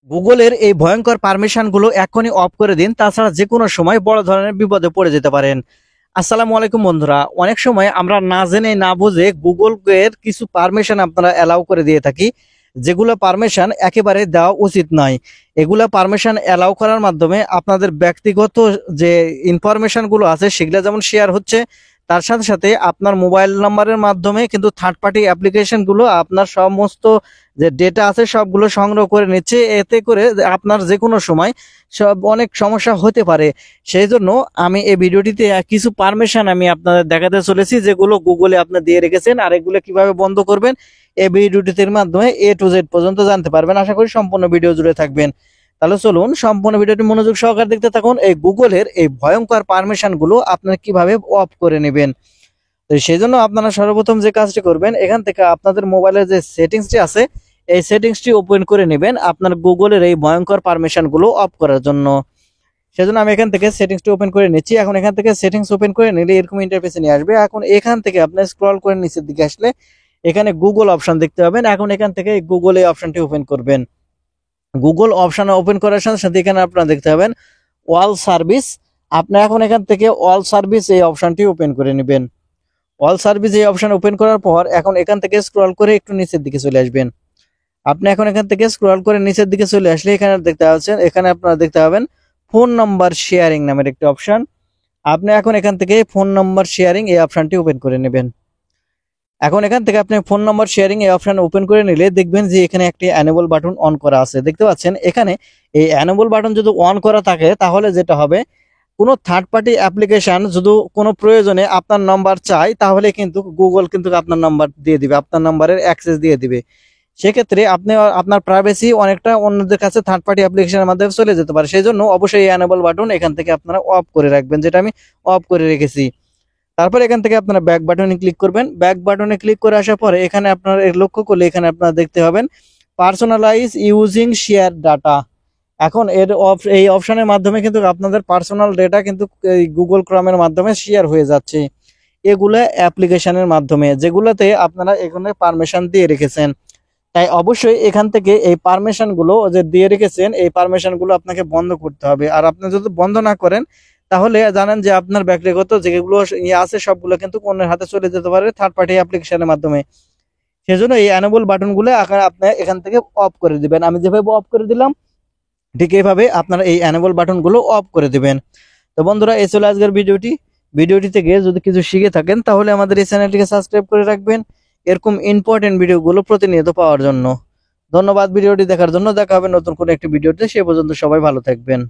গুগলের এই ভয়ঙ্কর পারমিশনগুলো এখনই অফ করে দিন, তাছাড়া যে কোনো সময় বড় ধরনের বিপদে পড়ে যেতে পারেন। আসসালামু আলাইকুম বন্ধুরা, অনেক সময় আমরা না জেনে না বুঝে গুগলের কিছু পারমিশন আপনারা অ্যালাউ করে দিয়ে থাকি, যেগুলো পারমিশন একেবারে দেওয়া উচিত নয়। এগুলো পারমিশন অ্যালাউ করার মাধ্যমে আপনাদের ব্যক্তিগত যে ইনফরমেশনগুলো আছে সেগুলো যেমন শেয়ার হচ্ছে, তার সাথে সাথে আপনার মোবাইল নাম্বারের মাধ্যমে কিন্তু থার্ড পার্টি অ্যাপ্লিকেশনগুলো আপনার সমস্ত যে ডেটা আছে সবগুলো সংগ্রহ করে নিচ্ছে। এতে করে আপনার যে কোনো সময় সব অনেক সমস্যা হতে পারে। সেই জন্য আমি এই ভিডিওটিতে কিছু পারমিশন আমি আপনাদের দেখাতে চলেছি, যেগুলো গুগলে আপনি দিয়ে রেখেছেন, আর এগুলো কিভাবে বন্ধ করবেন এই ভিডিওটির মাধ্যমে A to Z পর্যন্ত জানতে পারবেন। আশা করি সম্পূর্ণ ভিডিও জুড়ে থাকবেন। তাহলে চলুন সম্পূর্ণ ভিডিওটি মনোযোগ সহকারে দেখতে থাকুন। এই গুগলের এই ভয়ঙ্কর পারমিশন গুলো আপনারা কিভাবে অফ করে নেবেন। তো সেই জন্য আপনারা সর্বপ্রথম যে কাজটি করবেন, এখান থেকে আপনাদের মোবাইলের যে সেটিংসটি আছে এই সেটিংসটি ওপেন করে নেবেন আপনার গুগলের এই ভয়ঙ্কর পারমিশন গুলো অফ করার জন্য। সেজন্য আমি এখান থেকে সেটিংসটি ওপেন করে নিচ্ছি। এখন এখান থেকে সেটিংস ওপেন করে নিলে এরকম ইন্টারফেসে নিয়ে আসবে। এখন এখান থেকে আপনি স্ক্রল করে নিচের দিকে আসলে এখানে গুগল অপশন দেখতে পাবেন। এখন এখান থেকে গুগল এই অপশনটি ওপেন করবেন। গুগল অপশন ওপেন করার সাথে সাথে এখানে আপনারা দেখতে পাবেন অল সার্ভিস। আপনি এখন এখান থেকে অল সার্ভিস এই অপশনটি ওপেন করে নেবেন। অল সার্ভিস এই অপশন ওপেন করার পর এখন এখান থেকে স্ক্রল করে একটু নিচের দিকে চলে আসবেন। আপনি এখন এখান থেকে স্ক্রল করে নিচের দিকে চলে আসলে এখানে দেখতে পাচ্ছেন, এখানে আপনারা দেখতে পাবেন ফোন নাম্বার শেয়ারিং নামের একটি অপশন। আপনি এখন এখান থেকে ফোন নাম্বার শেয়ারিং এই অপশনটি ওপেন করে নেবেন। এখন এখান থেকে আপনি ফোন নাম্বার শেয়ারিং এই অপশন ওপেন করে নিলে দেখবেন যে এখানে একটি অ্যানেবল বাটন অন করা আছে, দেখতে পাচ্ছেন। এখানে এই অ্যানেবল বাটন যদি অন করা থাকে তাহলে যেটা হবে, কোনো থার্ড পার্টি অ্যাপ্লিকেশন যদি কোনো প্রয়োজনে আপনার নাম্বার চায় তাহলে কিন্তু গুগল কিন্তু আপনার নাম্বার দিয়ে দিবে, আপনার নাম্বারের অ্যাক্সেস দিয়ে দিবে। সেক্ষেত্রে আপনি আপনার প্রাইভেসি অনেকটা অন্যদের কাছে থার্ড পার্টি অ্যাপ্লিকেশনের মাধ্যমে চলে যেতে পারে। সেই জন্য অবশ্যই এই অ্যানেবল বাটন এখান থেকে আপনারা অফ করে রাখবেন, যেটা আমি অফ করে রেখেছি। তারপর এখান থেকে আপনারা ব্যাক বাটনে ক্লিক করবেন। ব্যাক বাটনে ক্লিক করে আসার পরে এখানে আপনারা লক্ষ্য করলে এখানে আপনারা দেখতে পাবেন পার্সোনালাইজ ইউজিং শেয়ার ডাটা। এখন এই অপশনের মাধ্যমে কিন্তু আপনাদের পার্সোনাল ডেটা কিন্তু এই গুগল ক্রোমের মাধ্যমে শেয়ার হয়ে যাচ্ছে, এগুলো অ্যাপ্লিকেশনের মাধ্যমে যেগুলোতে আপনারা এখানে পারমিশন দিয়ে রেখেছেন। তাই অবশ্যই এখান থেকে এই পারমিশন গুলো যে দিয়ে রেখেছেন এই পারমিশন গুলো আপনাকে বন্ধ করতে হবে। আর আপনি যদি বন্ধ না করেন তাহলে জানেন যে আপনার ব্যক্তিগত যেগুলো আছে সবগুলো কিন্তু অন্যের হাতে চলে যেতে পারে থার্ড পার্টি অ্যাপ্লিকেশনের মাধ্যমে। সেজন্য এই অ্যানেবল বাটন গুলো আপনি এখান থেকে অফ করে দিবেন। আমি যেভাবে অফ করে দিলাম ঠিক এইভাবে আপনারা এই অ্যানেবল বাটন গুলো অফ করে দিবেন। তো বন্ধুরা, এই ছিল আজকের ভিডিওটি থেকে যদি কিছু শিখে থাকেন তাহলে আমাদের এই চ্যানেলটিকে সাবস্ক্রাইব করে রাখবেন এরকম ইম্পর্টেন্ট ভিডিওগুলো প্রতিনিয়ত পাওয়ার জন্য। ধন্যবাদ ভিডিওটি দেখার জন্য। দেখা হবে নতুন কোনো একটি ভিডিওতে, সে পর্যন্ত সবাই ভালো থাকবেন।